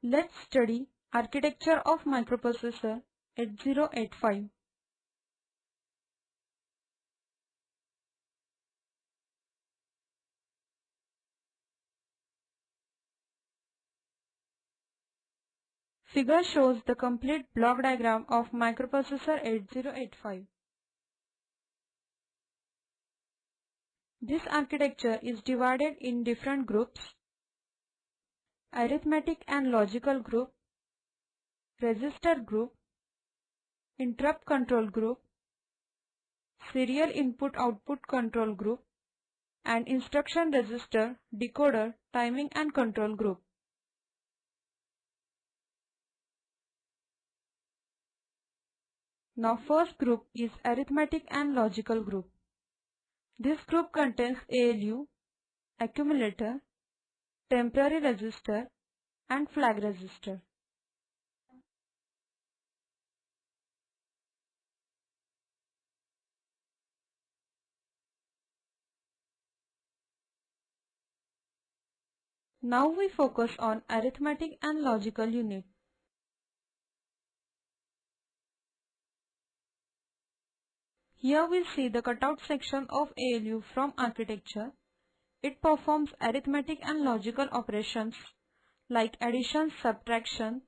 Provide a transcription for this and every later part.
Let's study architecture of microprocessor 8085. Figure shows the complete block diagram of microprocessor 8085. This architecture is divided in different groups: arithmetic and logical group, register group, interrupt control group, serial input-output control group, and instruction register, decoder, timing and control group. Now first group is arithmetic and logical group. This group contains ALU, accumulator, temporary register and flag register. Now we focus on arithmetic and logical unit. Here we see the cutout section of ALU from architecture. It performs arithmetic and logical operations like addition, subtraction,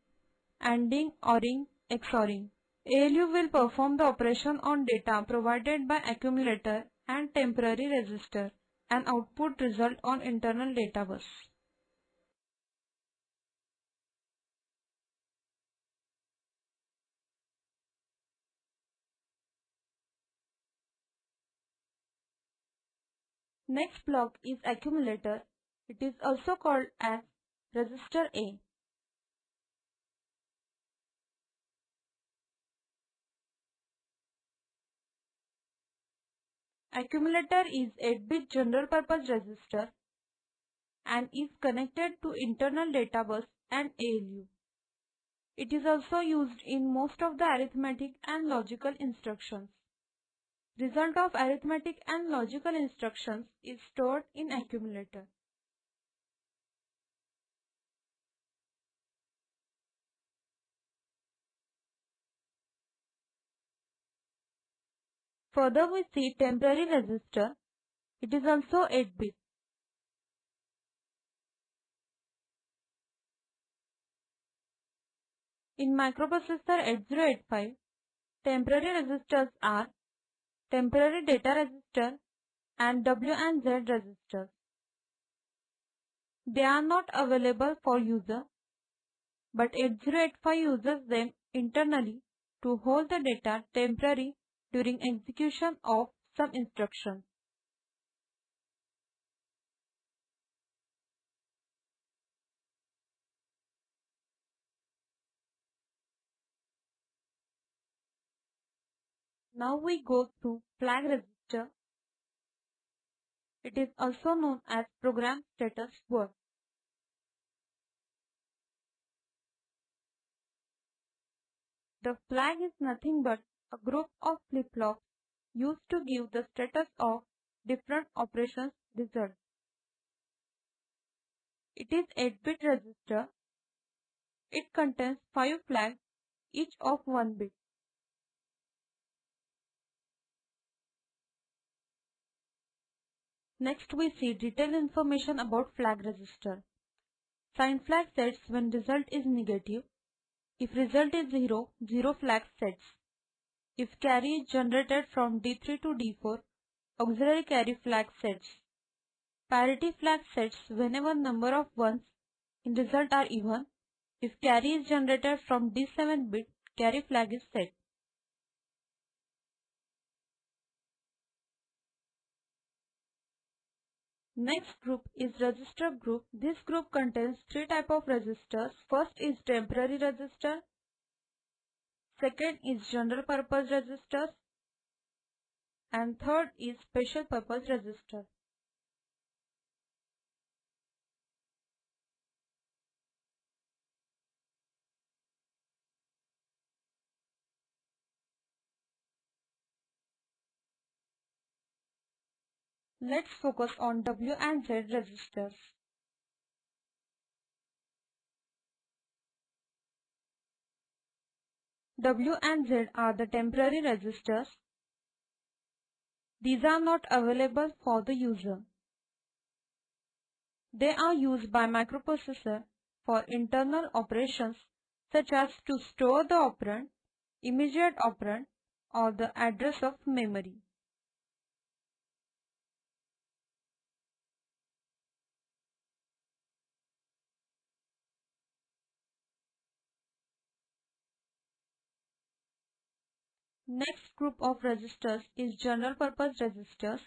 ANDing, ORing, XORing. ALU will perform the operation on data provided by accumulator and temporary register and output result on internal data bus. Next block is accumulator. It is also called as register A. Accumulator is 8-bit general purpose register and is connected to internal data bus and ALU. It is also used in most of the arithmetic and logical instructions. Result of arithmetic and logical instructions is stored in accumulator. Further we see temporary register. It is also 8-bit. In microprocessor 8085, temporary registers are temporary data register and W and Z registers. They are not available for user, but 8085 uses them internally to hold the data temporary during execution of some instruction. Now we go to flag register. It is also known as program status word. The flag is nothing but a group of flip-flops used to give the status of different operations result. It is 8-bit register. It contains 5 flags, each of 1 bit. Next we see detailed information about flag register. Sign flag sets when result is negative. If result is 0, 0 flag sets. If carry is generated from D3 to D4, auxiliary carry flag sets. Parity flag sets whenever number of ones in result are even. If carry is generated from D7 bit, carry flag is set. Next group is register group. This group contains 3 types of registers. First is temporary register. Second is general purpose registers. And third is special purpose register. Let's focus on W and Z registers. W and Z are the temporary registers. These are not available for the user. They are used by microprocessor for internal operations such as to store the operand, immediate operand, or the address of memory. Next group of registers is general purpose registers.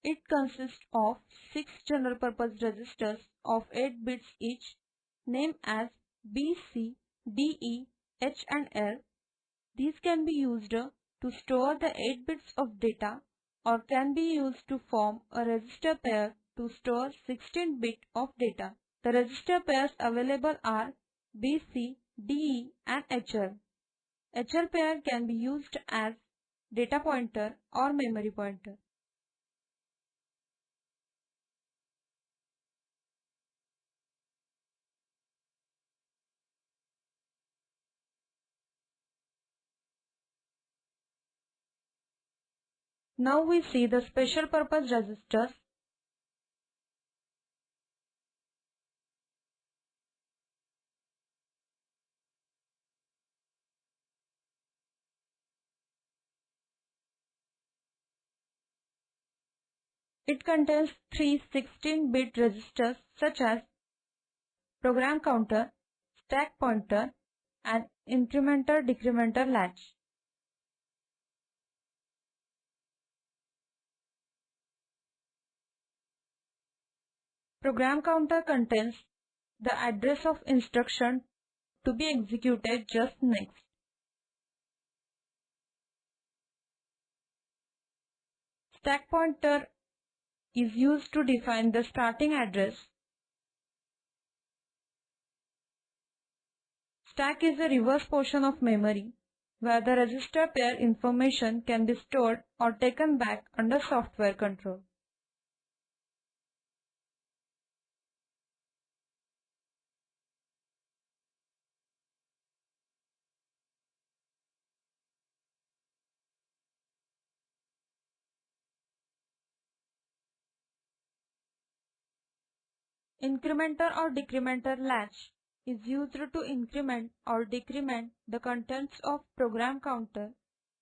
It consists of 6 general purpose registers of 8 bits each, named as B, C, D, E, H and L. These can be used to store the 8 bits of data or can be used to form a register pair to store 16 bit of data. The register pairs available are BC, DE and HL. HL pair can be used as data pointer or memory pointer. Now we see the special purpose registers. It contains 3 16-bit registers such as program counter, stack pointer, and incrementer-decrementer latch. Program counter contains the address of instruction to be executed just next. Stack pointer is used to define the starting address. Stack is a reverse portion of memory where the register pair information can be stored or taken back under software control. Incrementer or decrementer latch is used to increment or decrement the contents of program counter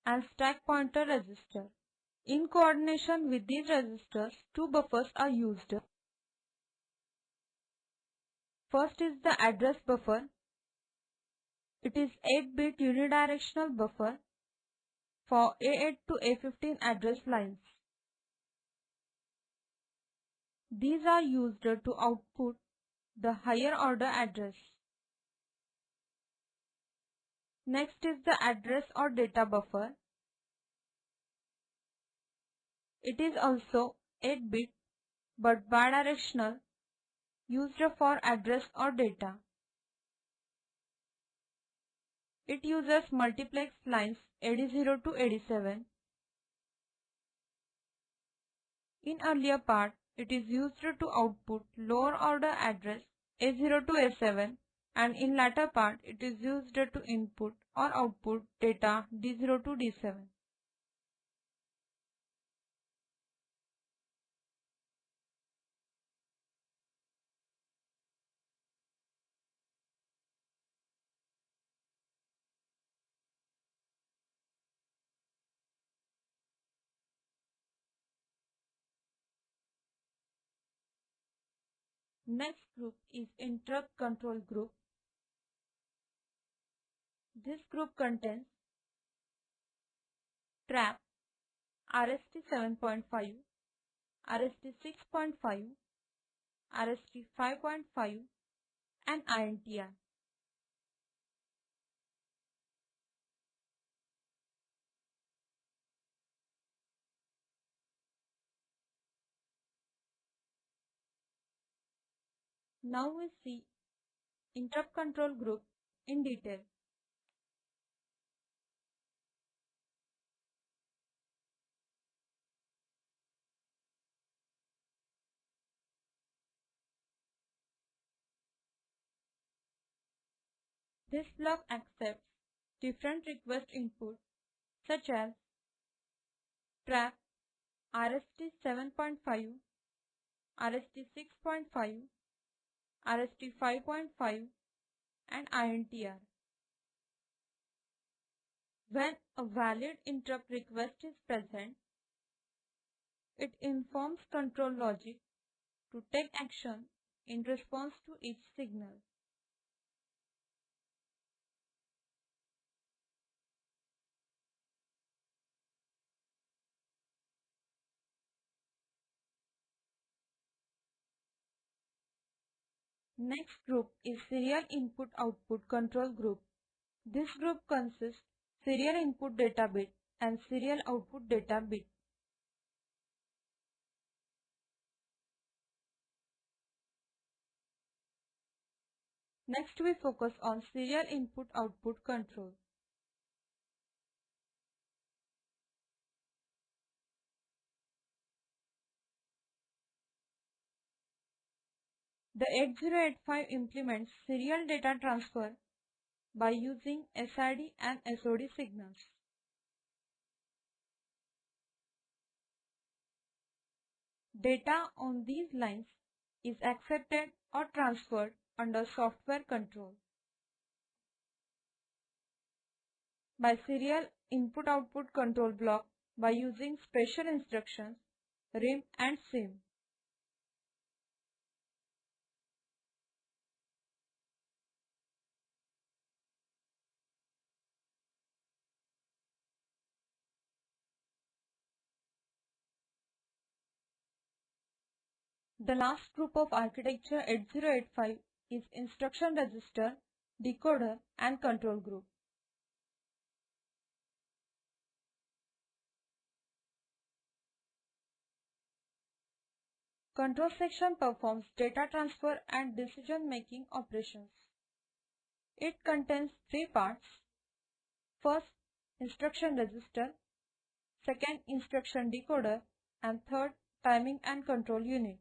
and stack pointer register. In coordination with these registers, two buffers are used. First is the address buffer. It is 8-bit unidirectional buffer for A8 to A15 address lines. These are used to output the higher order address. Next is the address or data buffer. It is also 8-bit but bidirectional, used for address or data. It uses multiplex lines 80 to 87. In earlier part, it is used to output lower order address A0 to A7, and in latter part it is used to input or output data D0 to D7. Next group is interrupt control group. This group contains trap, RST 7.5, RST 6.5, RST 5.5 and INTR. Now we see interrupt control group in detail. This block accepts different request inputs such as trap, RST 7.5, RST 6.5, RST 5.5 and INTR. When a valid interrupt request is present, it informs control logic to take action in response to each signal. Next group is serial input-output control group. This group consists serial input data bit and serial output data bit. Next we focus on serial input-output control. The 8085 implements serial data transfer by using SID and SOD signals. Data on these lines is accepted or transferred under software control. By serial input-output control block by using special instructions RIM and SIM. The last group of architecture 8085 is instruction register, decoder and control group. Control section performs data transfer and decision-making operations. It contains three parts. First, instruction register, second, instruction decoder, and third, timing and control unit.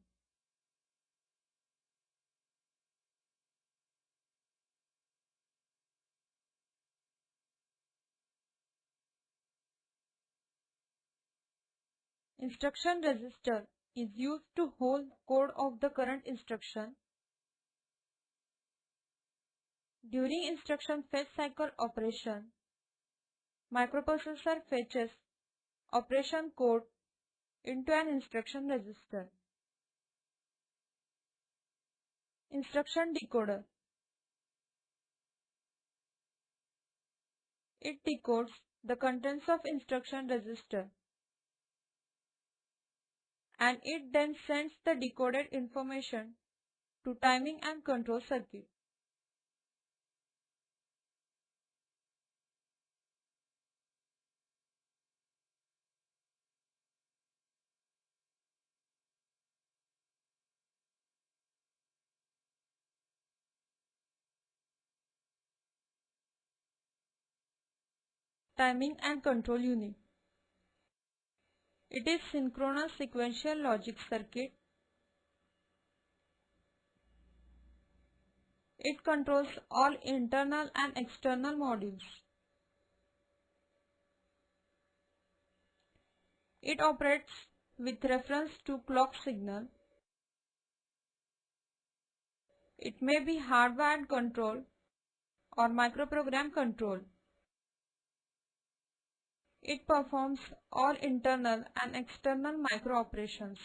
Instruction register is used to hold code of the current instruction. During instruction fetch cycle operation, microprocessor fetches operation code into an instruction register. Instruction decoder. It decodes the contents of instruction register and it then sends the decoded information to timing and control circuit. Timing and control unit. It is synchronous sequential logic circuit. It controls all internal and external modules. It operates with reference to clock signal. It may be hardwired control or microprogram control. It performs all internal and external micro operations.